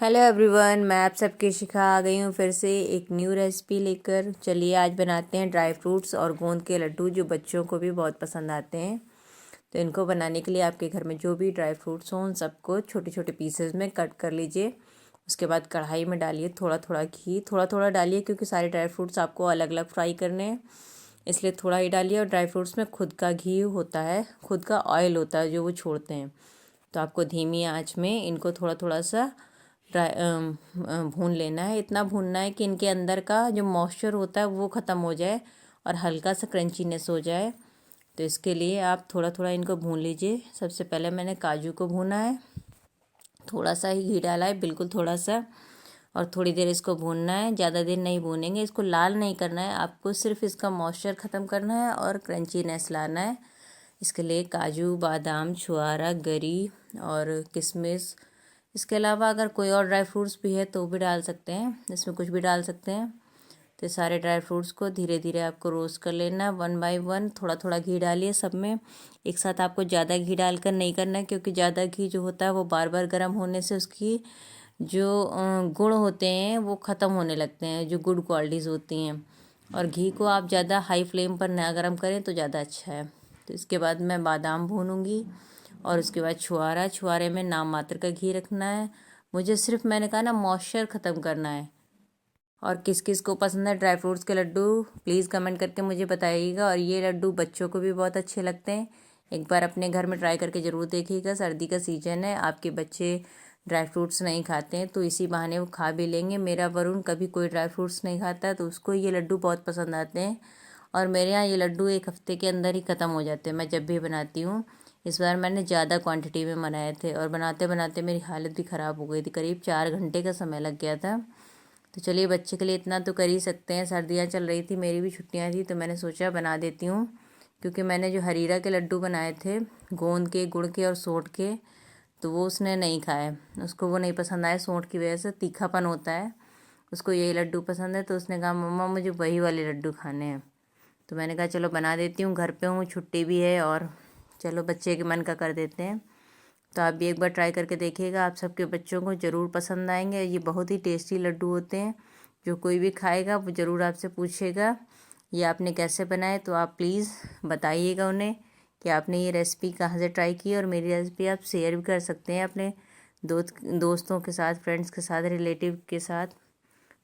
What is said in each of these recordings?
Hello everyone, मैं आप सबके शिखा आ गई हूँ फिर से एक न्यू रेसिपी लेकर। चलिए आज बनाते हैं ड्राई फ्रूट्स और गोंद के लड्डू, जो बच्चों को भी बहुत पसंद आते हैं। तो इनको बनाने के लिए आपके घर में जो भी ड्राई फ्रूट्स हों उन सबको छोटे छोटे पीसेस में कट कर लीजिए। उसके बाद कढ़ाई में डालिए थोड़ा थोड़ा घी, थोड़ा थोड़ा डालिए क्योंकि सारे ड्राई फ्रूट्स आपको अलग अलग फ्राई करने हैं, इसलिए थोड़ा ही डालिए। और ड्राई फ्रूट्स में खुद का घी होता है, खुद का ऑयल होता है जो वो छोड़ते हैं। तो आपको धीमी आंच में इनको थोड़ा थोड़ा सा भून लेना है। इतना भूनना है कि इनके अंदर का जो मॉइस्चर होता है वो ख़त्म हो जाए और हल्का सा क्रंचीनेस हो जाए। तो इसके लिए आप थोड़ा थोड़ा इनको भून लीजिए। सबसे पहले मैंने काजू को भूना है, थोड़ा सा ही घी डाला है, बिल्कुल थोड़ा सा, और थोड़ी देर इसको भूनना है। ज़्यादा देर नहीं भूनेंगे, इसको लाल नहीं करना है, आपको सिर्फ इसका मॉइस्चर ख़त्म करना है और क्रंचीनेस लाना है। इसके लिए काजू, बादाम, छुआरा, गरी और किशमिश, इसके अलावा अगर कोई और ड्राई फ्रूट्स भी है तो भी डाल सकते हैं, इसमें कुछ भी डाल सकते हैं। तो सारे ड्राई फ्रूट्स को धीरे धीरे आपको रोस्ट कर लेना है, वन बाय वन। थोड़ा थोड़ा घी डालिए सब में, एक साथ आपको ज़्यादा घी डालकर नहीं करना है, क्योंकि ज़्यादा घी जो होता है वो बार बार गर्म होने से उसकी जो गुण होते हैं वो ख़त्म होने लगते हैं, जो गुड क्वालिटीज़ होती हैं। और घी को आप ज़्यादा हाई फ्लेम पर ना गर्म करें तो ज़्यादा अच्छा है। तो इसके बाद मैं बादाम भूनूंगी और उसके बाद छुआरे में नाम मात्र का घी रखना है। मुझे सिर्फ, मैंने कहा ना, मॉइस्चर ख़त्म करना है। और किस किस को पसंद है ड्राई फ्रूट्स के लड्डू, प्लीज़ कमेंट करके मुझे बताइएगा। और ये लड्डू बच्चों को भी बहुत अच्छे लगते हैं, एक बार अपने घर में ट्राई करके ज़रूर देखिएगा। सर्दी का सीज़न है, आपके बच्चे ड्राई फ्रूट्स नहीं खाते हैं तो इसी बहाने वो खा भी लेंगे। मेरा वरुण कभी कोई ड्राई फ्रूट्स नहीं खाता है तो उसको ये लड्डू बहुत पसंद आते हैं। और मेरे यहाँ ये लड्डू एक हफ्ते के अंदर ही ख़त्म हो जाते हैं मैं जब भी बनाती हूँ। इस बार मैंने ज़्यादा क्वांटिटी में बनाए थे और बनाते बनाते मेरी हालत भी ख़राब हो गई थी, करीब 4 घंटे का समय लग गया था। तो चलिए, बच्चे के लिए इतना तो कर ही सकते हैं। सर्दियाँ चल रही थी, मेरी भी छुट्टियाँ थी, तो मैंने सोचा बना देती हूँ। क्योंकि मैंने जो हरीरा के लड्डू बनाए थे, गोंद के, गुड़ के और सोंठ के, तो वो उसने नहीं खाए, उसको वो नहीं पसंद आए। सोंठ की वजह से तीखापन होता है, उसको यही लड्डू पसंद है। तो उसने कहा मम्मा मुझे वही वाले लड्डू खाने हैं। तो मैंने कहा चलो बना देती हूँ, घर पे हूँ, छुट्टी भी है, और चलो बच्चे के मन का कर देते हैं। तो आप भी एक बार ट्राई करके देखिएगा, आप सबके बच्चों को ज़रूर पसंद आएंगे। ये बहुत ही टेस्टी लड्डू होते हैं, जो कोई भी खाएगा वो ज़रूर आपसे पूछेगा ये आपने कैसे बनाए। तो आप प्लीज़ बताइएगा उन्हें कि आपने ये रेसिपी कहाँ से ट्राई की। और मेरी रेसिपी आप शेयर भी कर सकते हैं अपने दोस्तों के साथ, फ्रेंड्स के साथ, रिलेटिव के साथ।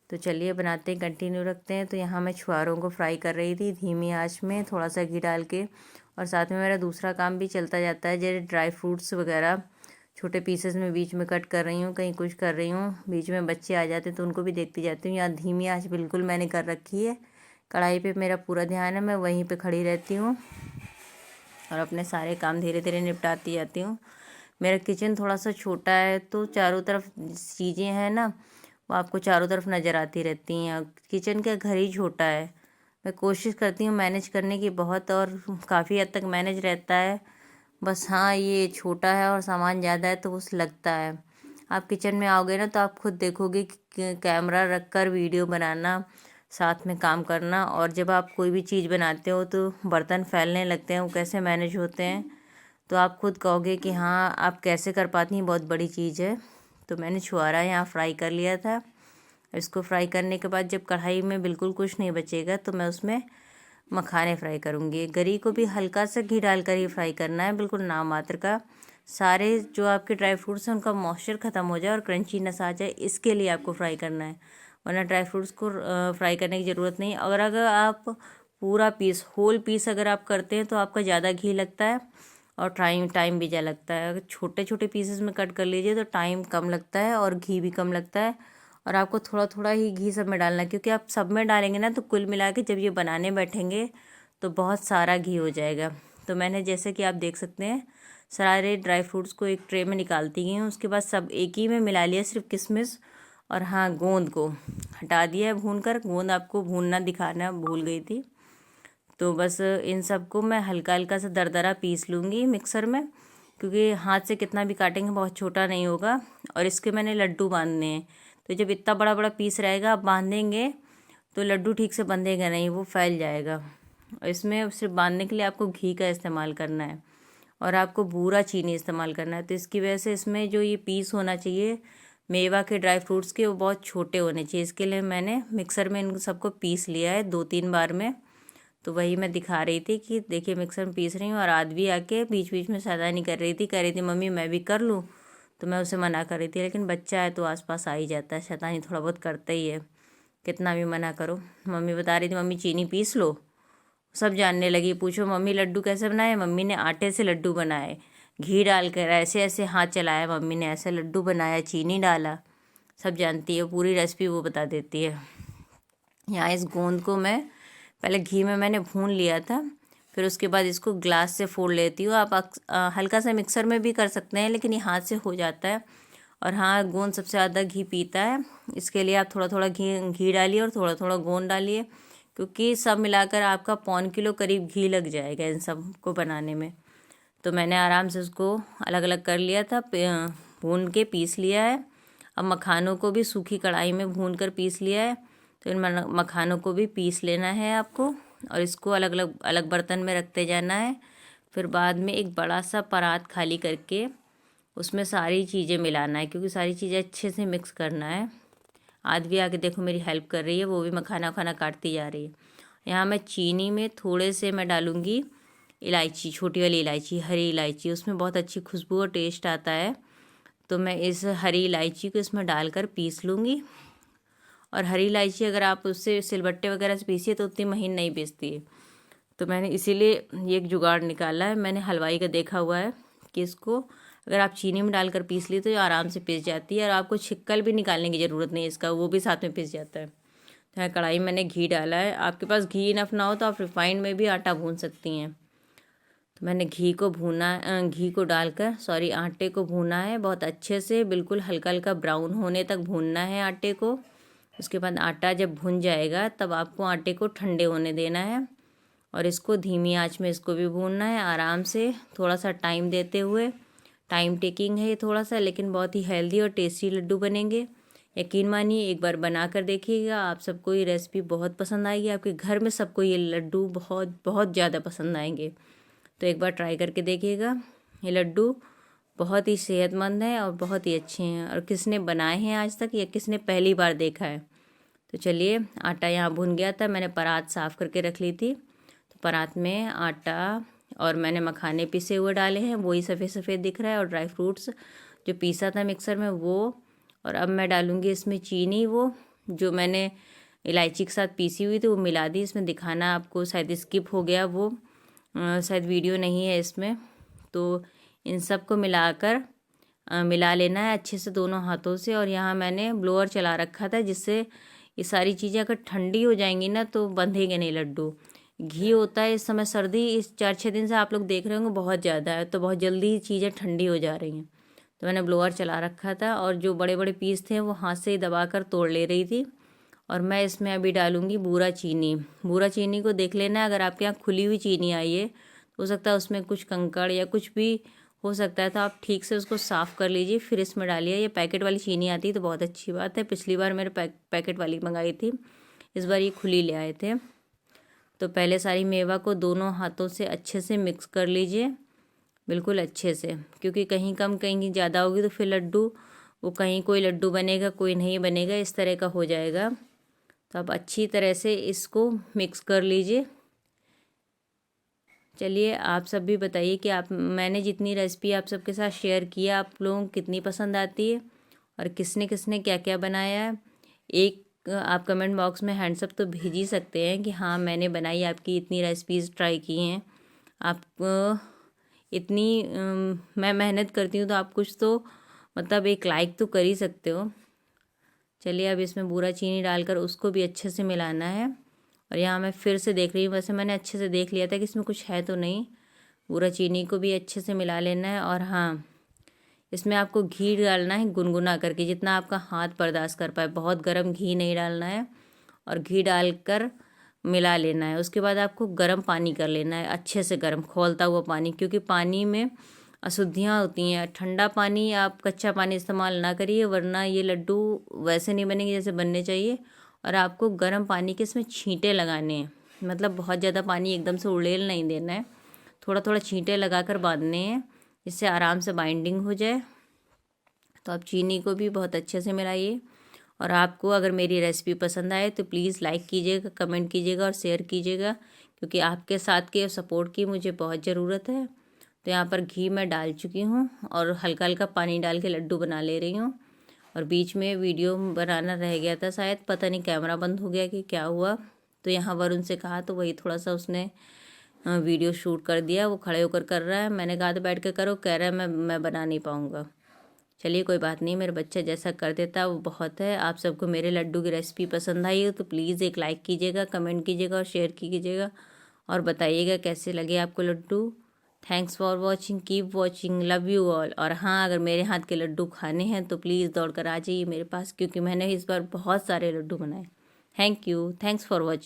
तो चलिए बनाते हैं, कंटिन्यू रखते हैं। तो यहाँ मैं छुआरों को फ्राई कर रही थी धीमी आंच में, थोड़ा सा घी डाल के। और साथ में मेरा दूसरा काम भी चलता जाता है, जैसे ड्राई फ्रूट्स वगैरह छोटे पीसेस में बीच में कट कर रही हूँ, कहीं कुछ कर रही हूँ, बीच में बच्चे आ जाते हैं तो उनको भी देखती जाती हूँ। यहाँ धीमी आंच बिल्कुल मैंने कर रखी है, कढ़ाई पे मेरा पूरा ध्यान है, मैं वहीं पे खड़ी रहती हूँ और अपने सारे काम धीरे धीरे निपटाती जाती हूँ। मेरा किचन थोड़ा सा छोटा है तो चारों तरफ चीज़ें हैं ना, वो आपको चारों तरफ नज़र आती रहती हैं। किचन का घर ही छोटा है, मैं कोशिश करती हूँ मैनेज करने की बहुत, और काफ़ी हद तक मैनेज रहता है। बस हाँ, ये छोटा है और सामान ज़्यादा है तो उस लगता है। आप किचन में आओगे ना तो आप खुद देखोगे कि कैमरा रख कर वीडियो बनाना, साथ में काम करना, और जब आप कोई भी चीज़ बनाते हो तो बर्तन फैलने लगते हैं, वो कैसे मैनेज होते हैं तो आप खुद कहोगे कि हाँ आप कैसे कर पाती हैं, बहुत बड़ी चीज़ है। तो मैंने छुआरा यहाँ फ्राई कर लिया था। इसको फ्राई करने के बाद जब कढ़ाई में बिल्कुल कुछ नहीं बचेगा तो मैं उसमें मखाने फ्राई करूँगी। गरी को भी हल्का सा घी डालकर ही फ्राई करना है, बिल्कुल नाम मात्र का। सारे जो आपके ड्राई फ्रूट्स हैं उनका मॉइस्चर ख़त्म हो जाए और क्रंचीनेस आ जाए, इसके लिए आपको फ्राई करना है, वरना ड्राई फ्रूट्स को फ्राई करने की ज़रूरत नहीं। अगर आप पूरा पीस, होल पीस अगर आप करते हैं तो आपका ज़्यादा घी लगता है और टाइम भी ज़्यादा लगता है। अगर छोटे छोटे पीसेस में कट कर लीजिए तो टाइम कम लगता है और घी भी कम लगता है। और आपको थोड़ा थोड़ा ही घी सब में डालना है, क्योंकि आप सब में डालेंगे ना तो कुल मिला के जब ये बनाने बैठेंगे तो बहुत सारा घी हो जाएगा। तो मैंने, जैसे कि आप देख सकते हैं, सारे ड्राई फ्रूट्स को एक ट्रे में निकालती गई हूँ। उसके बाद सब एक ही में मिला लिया, सिर्फ किशमिश और हाँ गोंद को हटा दिया है भून कर। गोंद आपको भूनना दिखाना भूल गई थी। तो बस इन सबको मैं हल्का हल्का सा दरदरा पीस लूँगी मिक्सर में, क्योंकि हाथ से कितना भी काटेंगे बहुत छोटा नहीं होगा। और इसके मैंने लड्डू बांधने हैं, तो जब इतना बड़ा बड़ा पीस रहेगा आप बांधेंगे तो लड्डू ठीक से बंधेगा नहीं, वो फैल जाएगा। और इसमें सिर्फ बांधने के लिए आपको घी का इस्तेमाल करना है और आपको बूरा चीनी इस्तेमाल करना है। तो इसकी वजह से इसमें जो ये पीस होना चाहिए मेवा के ड्राई फ्रूट्स के वो बहुत छोटे होने चाहिए। इसके लिए मैंने मिक्सर में इन सबको पीस लिया है 2-3 बार में। तो वही मैं दिखा रही थी कि देखिए मिक्सर में पीस रही हूँ। और आदमी आके बीच बीच में शैतानी कर रही थी, कह रही थी मम्मी मैं भी कर लूँ। तो मैं उसे मना कर रही थी, लेकिन बच्चा है तो आसपास आ ही जाता है, शैतानी थोड़ा बहुत करता ही है, कितना भी मना करो। मम्मी बता रही थी मम्मी चीनी पीस लो। सब जानने लगी, पूछो मम्मी लड्डू कैसे बनाए। मम्मी ने आटे से लड्डू बनाए, घी डालकर ऐसे ऐसे हाथ चलाया मम्मी ने, ऐसे लड्डू बनाया, चीनी डाला। सब जानती है, पूरी रेसिपी वो बता देती है। यहाँ इस गोंद को मैं पहले घी में मैंने भून लिया था, फिर उसके बाद इसको ग्लास से फोड़ लेती हूँ। आप हल्का सा मिक्सर में भी कर सकते हैं, लेकिन ये हाथ से हो जाता है। और हाँ, गोंद सबसे ज़्यादा घी पीता है, इसके लिए आप थोड़ा थोड़ा घी डालिए और थोड़ा थोड़ा गोंद डालिए, क्योंकि सब मिलाकर आपका 1.25 किलो करीब घी लग जाएगा इन सब को बनाने में। तो मैंने आराम से उसको अलग अलग कर लिया था, भून के पीस लिया है। अब मखानों को भी सूखी कढ़ाई में भून कर पीस लिया है। तो इन मखानों को भी पीस लेना है आपको, और इसको अलग अलग अलग बर्तन में रखते जाना है। फिर बाद में एक बड़ा सा परात खाली करके उसमें सारी चीज़ें मिलाना है, क्योंकि सारी चीज़ें अच्छे से मिक्स करना है। आदमी आके देखो मेरी हेल्प कर रही है, वो भी मखाना खाना काटती जा रही है। यहाँ मैं चीनी में थोड़े से मैं डालूँगी इलायची, छोटी वाली इलायची, हरी इलायची, उसमें बहुत अच्छी खुशबू और टेस्ट आता है। तो मैं इस हरी इलायची को इसमें डालकर पीस लूँगी। और हरी इलायची अगर आप उससे सिलबट्टे वगैरह से पीसिए तो उतनी महीन नहीं पीसती है। तो मैंने इसीलिए ये एक जुगाड़ निकाला है, मैंने हलवाई का देखा हुआ है कि इसको अगर आप चीनी में डालकर पीस ली तो ये आराम से पिस जाती है, और आपको छिक्कल भी निकालने की ज़रूरत नहीं है इसका, वो भी साथ में पिस जाता है। तो यहाँ कढ़ाई मैंने घी डाला है, आपके पास घी इनफ ना हो तो आप रिफाइंड में भी आटा भून सकती हैं। तो मैंने घी को डालकर आटे को भूना है बहुत अच्छे से, बिल्कुल हल्का हल्का ब्राउन होने तक भूनना है आटे को। उसके बाद आटा जब भुन जाएगा तब आपको आटे को ठंडे होने देना है, और इसको धीमी आंच में इसको भी भूनना है आराम से, थोड़ा सा टाइम देते हुए। टाइम टेकिंग है ये थोड़ा सा, लेकिन बहुत ही हेल्दी और टेस्टी लड्डू बनेंगे। यकीन मानिए, एक बार बना कर देखिएगा, आप सबको ये रेसिपी बहुत पसंद आएगी, आपके घर में सबको ये लड्डू बहुत बहुत ज़्यादा पसंद आएंगे। तो एक बार ट्राई करके देखिएगा। ये लड्डू बहुत ही सेहतमंद है और बहुत ही अच्छे हैं, और किसने बनाए हैं आज तक या किसने पहली बार देखा है। तो चलिए, आटा यहाँ भुन गया था, मैंने परात साफ़ करके रख ली थी। तो परात में आटा और मैंने मखाने पिसे हुए डाले हैं, वही सफ़ेद सफ़ेद दिख रहा है, और ड्राई फ्रूट्स जो पीसा था मिक्सर में वो। और अब मैं डालूँगी इसमें चीनी, वो जो मैंने इलायची के साथ पीसी हुई थी वो मिला दी। इसमें दिखाना आपको शायद स्किप हो गया, वो शायद वीडियो नहीं है इसमें। तो इन सब को मिलाकर मिला लेना है अच्छे से दोनों हाथों से। और यहाँ मैंने ब्लोअर चला रखा था, जिससे ये सारी चीज़ें अगर ठंडी हो जाएंगी ना तो बंधेंगे नहीं लड्डू। घी होता है इस समय, सर्दी इस 4-6 दिन से आप लोग देख रहे होंगे बहुत ज़्यादा है, तो बहुत जल्दी ही चीज़ें ठंडी हो जा रही हैं। तो मैंने ब्लोअर चला रखा था, और जो बड़े बड़े पीस थे वो हाथ से ही दबा कर तोड़ ले रही थी। और मैं इसमें अभी डालूँगी बूरा चीनी। बूरा चीनी को देख लेना, अगर आपके यहाँ खुली हुई चीनी आई है तो हो सकता है उसमें कुछ कंकड़ या कुछ भी हो सकता है, तो आप ठीक से उसको साफ़ कर लीजिए फिर इसमें डालिए। ये पैकेट वाली चीनी आती है तो बहुत अच्छी बात है, पिछली बार मेरे पैकेट वाली मंगाई थी, इस बार ये खुली ले आए थे। तो पहले सारी मेवा को दोनों हाथों से अच्छे से मिक्स कर लीजिए, बिल्कुल अच्छे से, क्योंकि कहीं कम कहीं ज़्यादा होगी तो फिर लड्डू वो कहीं कोई लड्डू बनेगा कोई नहीं बनेगा, इस तरह का हो जाएगा। तो आप अच्छी तरह से इसको मिक्स कर लीजिए। चलिए, आप सब भी बताइए कि मैंने जितनी रेसिपी आप सबके साथ शेयर किया आप लोगों को कितनी पसंद आती है, और किसने किसने क्या क्या बनाया है। एक आप कमेंट बॉक्स में हैंड्स अप तो भेज ही सकते हैं कि हाँ मैंने बनाई, आपकी इतनी रेसिपीज़ ट्राई की हैं। आप इतनी मैं मेहनत करती हूँ तो आप कुछ तो मतलब एक लाइक तो कर ही सकते हो। चलिए, अब इसमें बूरा चीनी डालकर उसको भी अच्छे से मिलाना है। और यहाँ मैं फिर से देख रही हूँ, वैसे मैंने अच्छे से देख लिया था कि इसमें कुछ है तो नहीं। बूरा चीनी को भी अच्छे से मिला लेना है। और हाँ, इसमें आपको घी डालना है गुनगुना करके, जितना आपका हाथ बर्दाश्त कर पाए, बहुत गर्म घी नहीं डालना है। और घी डालकर मिला लेना है। उसके बाद आपको गर्म पानी कर लेना है, अच्छे से गर्म खौलता हुआ पानी, क्योंकि पानी में अशुद्धियाँ होती हैं। ठंडा पानी, आप कच्चा पानी इस्तेमाल ना करिए, वरना ये लड्डू वैसे नहीं बनेंगे जैसे बनने चाहिए। और आपको गर्म पानी के इसमें छींटे लगाने हैं, मतलब बहुत ज़्यादा पानी एकदम से उड़ेल नहीं देना है, थोड़ा थोड़ा छींटे लगा कर बांधने हैं, जिससे आराम से बाइंडिंग हो जाए। तो आप चीनी को भी बहुत अच्छे से मिलाइए। और आपको अगर मेरी रेसिपी पसंद आए तो प्लीज़ लाइक कीजिएगा, कमेंट कीजिएगा और शेयर कीजिएगा, क्योंकि आपके साथ के सपोर्ट की मुझे बहुत ज़रूरत है। तो यहाँ पर घी मैं डाल चुकी हूँ और हल्का हल्का पानी डाल के लड्डू बना ले रही हूँ। और बीच में वीडियो बनाना रह गया था शायद, पता नहीं कैमरा बंद हो गया कि क्या हुआ। तो यहाँ वरुण से कहा तो वही थोड़ा सा उसने वीडियो शूट कर दिया। वो खड़े होकर कर रहा है, मैंने कहा तो बैठ के करो, कह रहा है मैं बना नहीं पाऊँगा। चलिए कोई बात नहीं, मेरा बच्चा जैसा कर देता है वो बहुत है। आप सबको मेरे लड्डू की रेसिपी पसंद आई हो तो प्लीज़ एक लाइक कीजिएगा, कमेंट कीजिएगा और शेयर कीजिएगा और बताइएगा कैसे लगे आपको laddoo. Thanks for watching, keep watching, love you all. और हाँ, अगर मेरे हाथ के लड्डू खाने हैं तो प्लीज़ दौड़ कर आ जाइए मेरे पास, क्योंकि मैंने इस बार बहुत सारे लड्डू बनाए। Thank you, thanks for watching.